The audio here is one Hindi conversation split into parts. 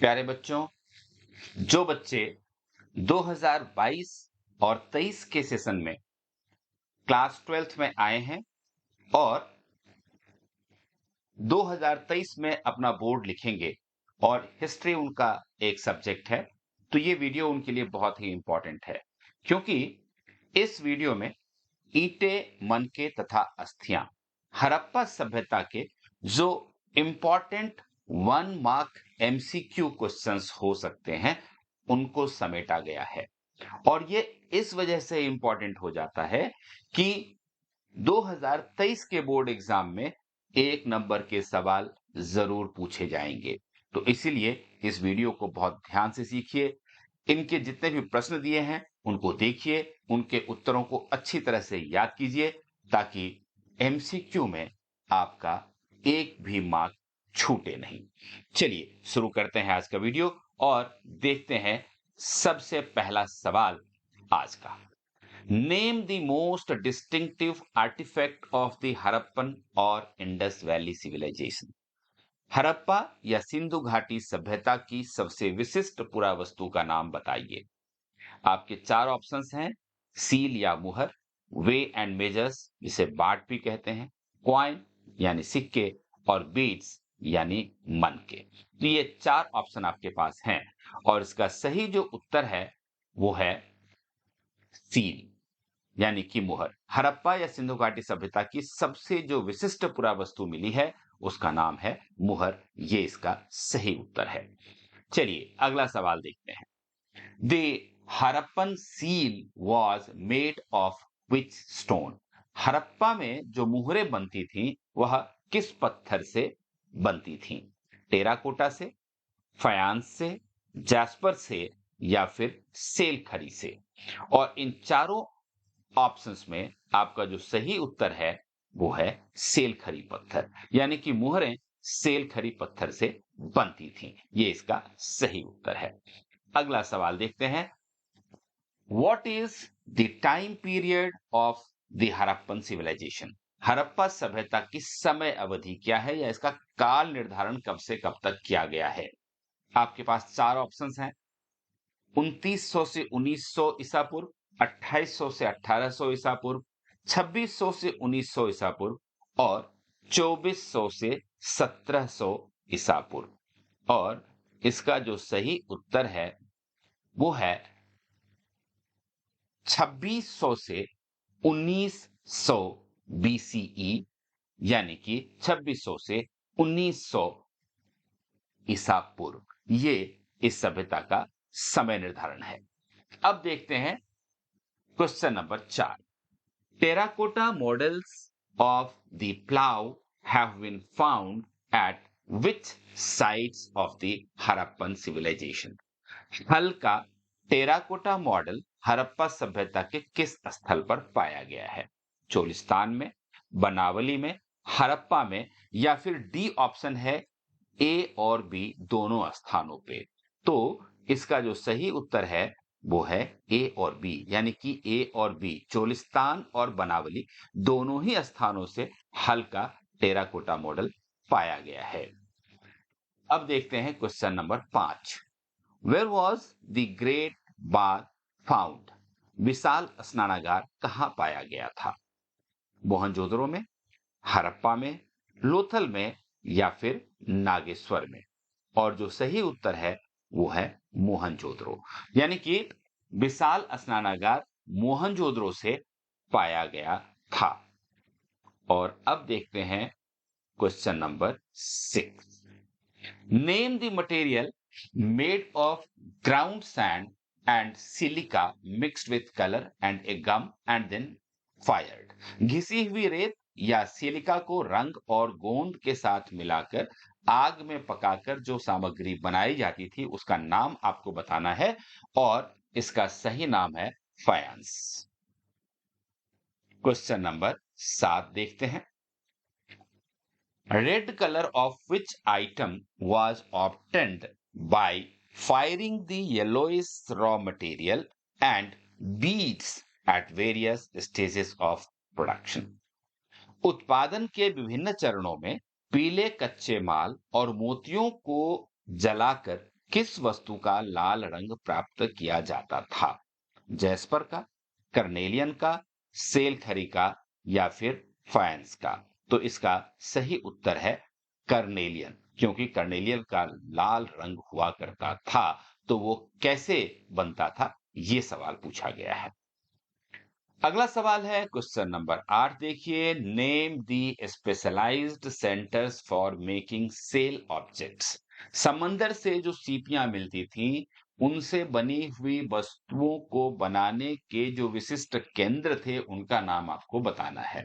प्यारे बच्चों, जो बच्चे 2022 और 23 के सेशन में क्लास 12th में आए हैं और 2023 में अपना बोर्ड लिखेंगे और हिस्ट्री उनका एक सब्जेक्ट है, तो ये वीडियो उनके लिए बहुत ही इंपॉर्टेंट है, क्योंकि इस वीडियो में ईंटें, मनके तथा अस्थियां हड़प्पा सभ्यता के जो इंपॉर्टेंट 1 मार्क एमसीक्यू क्वेश्चंस हो सकते हैं, उनको समेटा गया है। और ये इस वजह से इंपॉर्टेंट हो जाता है कि 2023 के बोर्ड एग्जाम में 1 नंबर के सवाल जरूर पूछे जाएंगे। तो इसीलिए इस वीडियो को बहुत ध्यान से सीखिए। इनके जितने भी प्रश्न दिए हैं उनको देखिए, उनके उत्तरों को अच्छी तरह से याद कीजिए, ताकि एमसीक्यू में आपका एक भी मार्क छूटे नहीं। चलिए शुरू करते हैं आज का वीडियो और देखते हैं सबसे पहला सवाल आज का। Name the most distinctive artifact of the Harappan और इंडस वैली सिविलाइजेशन। हड़प्पा या सिंधु घाटी सभ्यता की सबसे विशिष्ट पुरावस्तु का नाम बताइए। आपके 4 ऑप्शंस हैं: सील या मुहर, वे एंड मेजर्स जिसे बाट भी कहते हैं, क्वाइन यानी सिक्के, और बीड्स यानी मनके। तो ये 4 ऑप्शन आपके पास हैं और इसका सही जो उत्तर है वो है सील यानी कि मुहर। हड़प्पा या सिंधु घाटी सभ्यता की सबसे जो विशिष्ट पुरावस्तु मिली है उसका नाम है मुहर। ये इसका सही उत्तर है। चलिए अगला सवाल देखते हैं। The Harappan seal was made of which stone. Harappa में जो मुहरें बनती थी वह किस पत्थर से बनती थी? टेराकोटा से, फायांस से, जैस्पर से या फिर सेल खड़ी से? और इन चारों ऑप्शंस में आपका जो सही उत्तर है वो है सेल खरी पत्थर, यानी कि मुहरें सेल खरी पत्थर से बनती थीं। ये इसका सही उत्तर है। अगला सवाल देखते हैं। What is the time period of the Harappan civilisation? Harappa सभ्यता की समय अवधि क्या है या इसका काल निर्धारण कब से कब तक किया गया है? आपके पास 4 ऑप्शंस हैं: 2900 से 1900 ईसा पूर्व, 2800 से 1800 ईसा पूर्व, 2600 से 1900 ईसा पूर्व और 2400 से 1700 ईसा पूर्व। और इसका जो सही उत्तर है वो है 2600 से 1900 बीसीई, यानी कि 2600 से 1900 ईसा पूर्व। ये इस सभ्यता का समय निर्धारण है। अब देखते हैं question number 4। Terracotta models of the plough have been found at which sites of the Harappan civilisation. हल का टेराकोटा मॉडल हड़प्पा सभ्यता के किस स्थल पर पाया गया है? चोलिस्तान में, बनावली में, हड़प्पा में या फिर डी ऑप्शन है ए और बी दोनों स्थानों पे। तो इसका जो सही उत्तर है वो है ए और बी, यानी कि ए और बी, चोलिस्तान और बनावली दोनों ही स्थानों से हल का टेराकोटा मॉडल पाया गया है। अब देखते हैं question number 5। Where was the Great Bath found? विशाल स्नानागार कहां पाया गया था? मोहनजोदड़ो में, हड़प्पा में, लोथल में या फिर नागेश्वर में? और जो सही उत्तर है वो है मोहनजोदड़ो, यानी कि विशाल स्नानागार मोहनजोदड़ो से पाया गया था। और अब देखते हैं question number 6। Name the material made of ground sand and silica mixed with color and a gum and then fired. घिसी हुई रेत या सिलिका को रंग और गोंद के साथ मिलाकर आग में पकाकर जो सामग्री बनाई जाती थी उसका नाम आपको बताना है और इसका सही नाम है फायंस। क्वेश्चन नंबर 7 देखते हैं। Red color of which item was obtained by firing the yellowish raw material and beads at various stages of production. उत्पादन के विभिन्न चरणों में पीले कच्चे माल और मोतियों को जलाकर किस वस्तु का लाल रंग प्राप्त किया जाता था? जैस्पर का, कर्नेलियन का, सेलखरी का या फिर फायंस का? तो इसका सही उत्तर है कर्नेलियन, क्योंकि कर्नेलियन का लाल रंग हुआ करता था। तो वो कैसे बनता था, ये सवाल पूछा गया है। अगला सवाल है क्वेश्चन नंबर 8, देखिए, name the specialised centres for making shell objects. समंदर से जो सीपियां मिलती थी, उनसे बनी हुई वस्तुओं को बनाने के जो विशिष्ट केंद्र थे, उनका नाम आपको बताना है।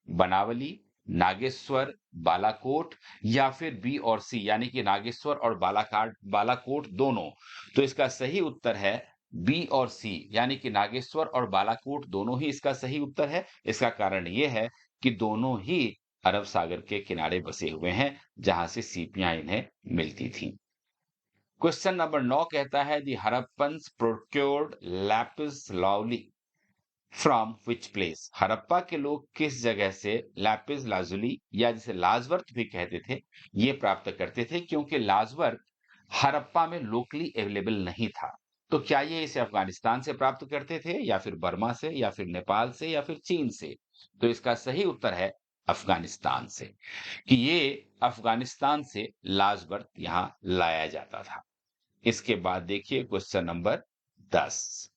बनावली, नागेश्वर, बालाकोट या फिर बी और सी, यानी कि नागेश्वर और बालाकोट दोनों। तो इसका सही उत्तर है बी और सी, यानी कि नागेश्वर और बालाकोट दोनों ही इसका सही उत्तर है। इसका कारण यह है कि दोनों ही अरब सागर के किनारे बसे हुए हैं, जहां से सीपियां इन्हें मिलती थीं। क्वेश्चन नंबर 9 कहता है, दी हड़प्पन्स प्रोक्योर्ड लैपिस लाउली फ्रॉम विच प्लेस। हड़प्पा के लोग किस जगह से लैपिस लाजुली, या जिसे लाजवर्थ भी कहते थे, ये प्राप्त करते थे, क्योंकि लाजवर्थ हड़प्पा में लोकली अवेलेबल नहीं था। तो क्या ये इसे अफगानिस्तान से प्राप्त करते थे, या फिर बर्मा से, या फिर नेपाल से, या फिर चीन से? तो इसका सही उत्तर है अफगानिस्तान से, कि ये अफगानिस्तान से लाजवर्थ यहां लाया जाता था। इसके बाद देखिए question number 10,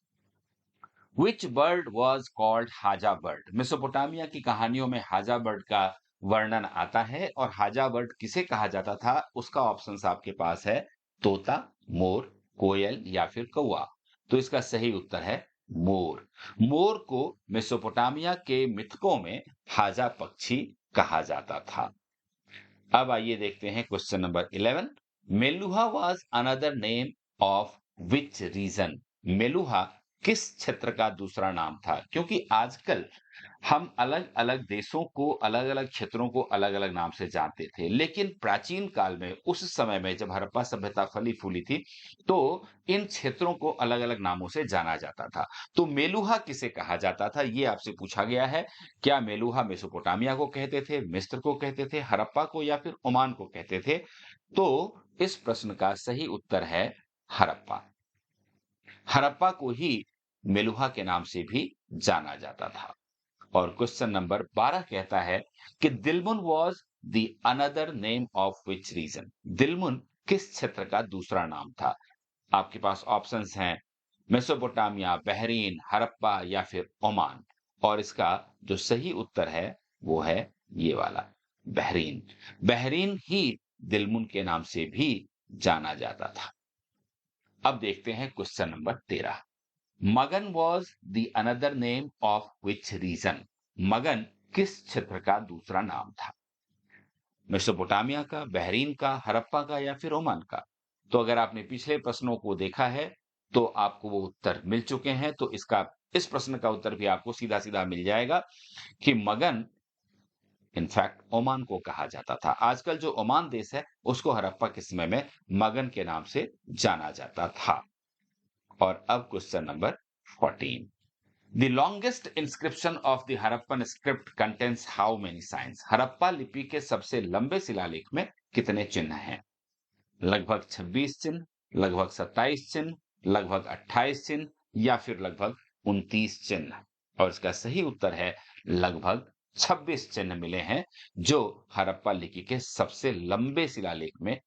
which bird was called haja bird. Mesopotamia की कहानियों में हाजा बर्ड का वर्णन आता है, और हाजा बर्ड किसे कहा जाता था, उसका ऑप्शंस आपके पास है तोता, मोर, कोयल या फिर कौवा। तो इसका सही उत्तर है मोर। मोर को मेसोपोटामिया के मिथकों में हाजा पक्षी कहा जाता था। अब आइए देखते हैं question number 11, Meluhha was another name of which region. Meluhha किस क्षेत्र का दूसरा नाम था? क्योंकि आजकल हम अलग अलग देशों को, अलग अलग क्षेत्रों को अलग अलग नाम से जानते थे, लेकिन प्राचीन काल में, उस समय में जब हड़प्पा सभ्यता फली फूली थी, तो इन क्षेत्रों को अलग अलग नामों से जाना जाता था। तो मेलुहा किसे कहा जाता था, ये आपसे पूछा गया है। क्या मेलुहा मेसोपोटामिया को कहते थे, मिस्र को कहते थे, हड़प्पा को, या फिर ओमान को कहते थे? तो इस प्रश्न का सही उत्तर है हड़प्पा। हड़प्पा को ही मेलुहा के नाम से भी जाना जाता था। और क्वेश्चन नंबर 12 कहता है कि Dilmun was the another name of which reason. Dilmun किस क्षेत्र का दूसरा नाम था? आपके पास ऑप्शंस हैं मेसोपोटामिया, बहरीन, हड़प्पा या फिर ओमान। और इसका जो सही उत्तर है वो है ये वाला, बहरीन। बहरीन ही दिलमुन के नाम से भी जाना जाता था। अब देखते हैं क्वेश्चन नंबर 13, मगन was the another name of which reason. मगन किस क्षेत्र का दूसरा नाम था? मेसोपोटामिया का, बहरीन का, हड़प्पा का या फिर ओमान का? तो अगर आपने पिछले प्रश्नों को देखा है तो आपको वो उत्तर मिल चुके हैं। तो इस प्रश्न का उत्तर भी आपको सीधा सीधा मिल जाएगा कि मगन इनफैक्ट ओमान को कहा जाता था। आजकल जो ओमान देश है, उसको हड़प्पा के समय में मगन के नाम से जाना जाता था। और अब question number 14, The longest inscription of the Harappan script contains how many signs? Harappa लिपि के सबसे लंबे शिलालेख में कितने चिन्ह हैं? लगभग 26 चिन्ह, लगभग 27 चिन्ह, लगभग 28 चिन्ह या फिर लगभग 29 चिन्ह? और इसका सही उत्तर है लगभग 26 चिन्ह मिले हैं, जो हड़प्पा लिपि के सबसे लंबे शिलालेख में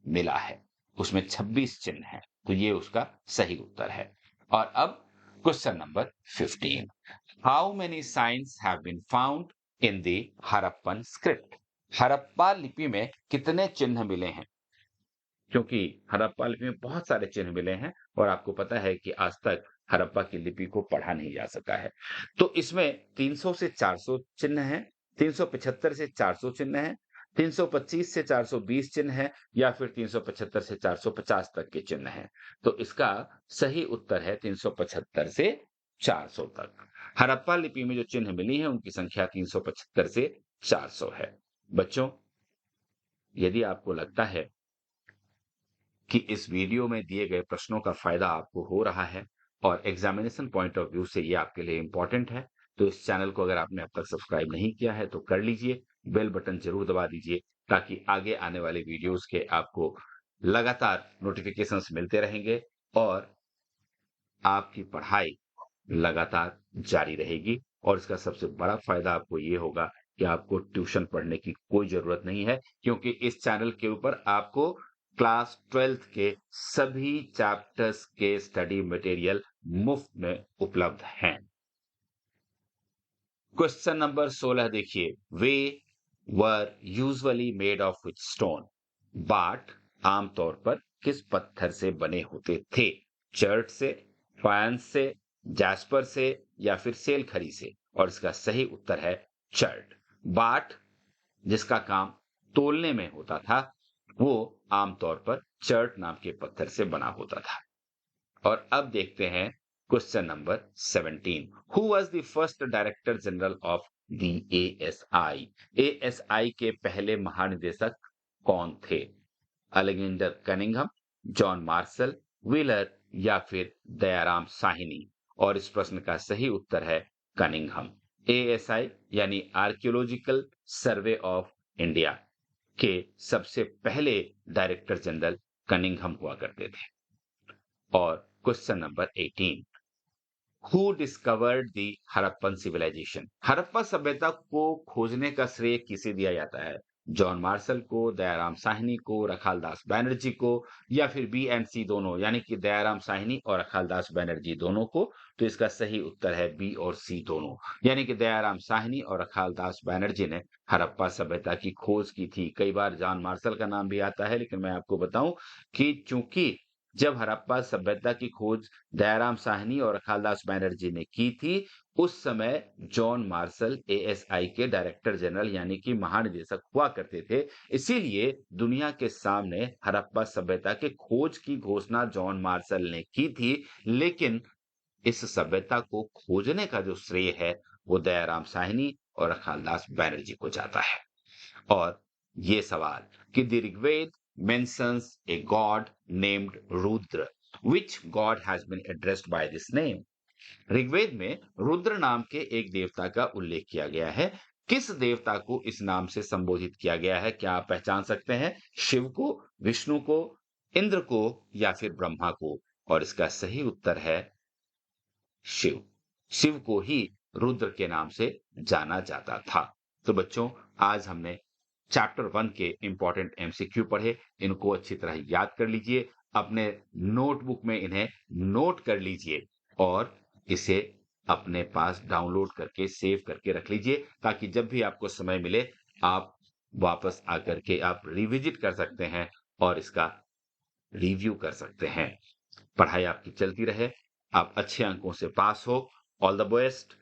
मिला है, उसमें 26 चिन्ह हैं। तो ये उसका सही उत्तर है। और अब question number 15, how many science have been found in the Harappan script. Harappa लिपि में कितने चिन्ह मिले हैं? क्योंकि हड़प्पा लिपि में बहुत सारे चिन्ह मिले हैं, और आपको पता है कि आज तक हड़प्पा की लिपि को पढ़ा नहीं जा सका है। तो इसमें 300 से 400 चिन्ह हैं, 375 से 400 चिन्ह हैं, 325 से 420 चिन्ह हैं, या फिर 375 से 450 तक के चिन्ह हैं। तो इसका सही उत्तर है 375 से 400 तक। हड़प्पा लिपि में जो चिन्ह मिली है, उनकी संख्या 375 से 400 है। बच्चों, यदि आपको लगता है कि इस वीडियो में दिए गए प्रश्नों का फायदा आपको हो रहा है और एग्जामिनेशन पॉइंट ऑफ व्यू से ये आपके लिए इंपॉर्टेंट है, तो इस चैनल को अगर आपने अब तक सब्सक्राइब नहीं किया है तो कर लीजिए, बेल बटन जरूर दबा दीजिए, ताकि आगे आने वाले वीडियोस के आपको लगातार नोटिफिकेशंस मिलते रहेंगे और आपकी पढ़ाई लगातार जारी रहेगी और इसका सबसे बड़ा फायदा आपको ये होगा कि आपको ट्यूशन पढ़ने की कोई जरूरत नहीं है, क्योंकि इस चैनल के ऊपर आपको क्लास 12th के सभी चैप्टर्स के स्टडी मटेरियल मुफ्त में उपलब्ध हैं। क्वेश्चन नंबर 16 देखिए, they were usually made of which stone? बाट आमतौर पर किस पत्थर से बने होते थे? चर्ट से, फायंस से, जैस्पर से या फिर सेल खरी से? और इसका सही उत्तर है चर्ट। बाट जिसका काम तोलने में होता था, वो आमतौर पर चर्ट नाम के पत्थर से बना होता था। और अब देखते हैं question number 17। Who was the first director general of the ASI? ASI के पहले महानिदेशक कौन थे? Alexander Cunningham, John Marshall, wheeler या फिर दयाराम साहिनी? और इस प्रश्न का सही उत्तर है कनिंघम। एएसआई यानी आर्कियोलॉजिकल सर्वे ऑफ इंडिया के सबसे पहले डायरेक्टर जनरल कनिंघम हुआ करते थे। और question number 18, who discovered the Harappan civilisation? Harappa सभ्यता को खोजने का श्रेय किसे दिया जाता है? जॉन मार्शल को, दयाराम साहनी को, रखालदास बैनर्जी को या फिर बी एंड सी दोनों, यानी कि दयाराम साहनी और रखालदास बैनर्जी दोनों को? तो इसका सही उत्तर है बी और सी दोनों, यानी कि दयाराम साहनी और रखालदास बैनर्जी ने हड़प्पा सभ्यता की खोज की थी। कई बार जॉन मार्शल का नाम भी आता है, लेकिन मैं आपको बताऊं कि चूंकि जब हड़प्पा सभ्यता की खोज दयाराम साहनी और रखालदास बैनर्जी ने की थी, उस समय जॉन मार्शल एएसआई के डायरेक्टर जनरल यानी कि महानिदेशक हुआ करते थे। इसीलिए दुनिया के सामने हड़प्पा सभ्यता के खोज की घोषणा जॉन मार्शल ने की थी, लेकिन इस सभ्यता को खोजने का जो श्रेय है वो दयाराम साहनी और रखालदास बैनर्जी को जाता है। और ये सवाल कि the Rigveda mentions a god named Rudra. Which god has been addressed by this name? Rigveda में रुद्र नाम के एक देवता का उल्लेख किया गया है। किस देवता को इस नाम से संबोधित किया गया है? क्या आप पहचान सकते हैं? शिव को, विष्णु को, इंद्र को या फिर ब्रह्मा को? और इसका सही उत्तर है शिव। शिव को ही रुद्र के नाम से जाना जाता था। तो बच्चों, आज हमने चैप्टर 1 के इंपॉर्टेंट एमसीक्यू पढ़े। इनको अच्छी तरह याद कर लीजिए, अपने नोटबुक में इन्हें नोट कर लीजिए और इसे अपने पास डाउनलोड करके सेव करके रख लीजिए, ताकि जब भी आपको समय मिले आप वापस आकर के आप रिविजिट कर सकते हैं और इसका रिव्यू कर सकते हैं। पढ़ाई आपकी चलती रहे, आप अच्छे अंकों से पास हो। All the best.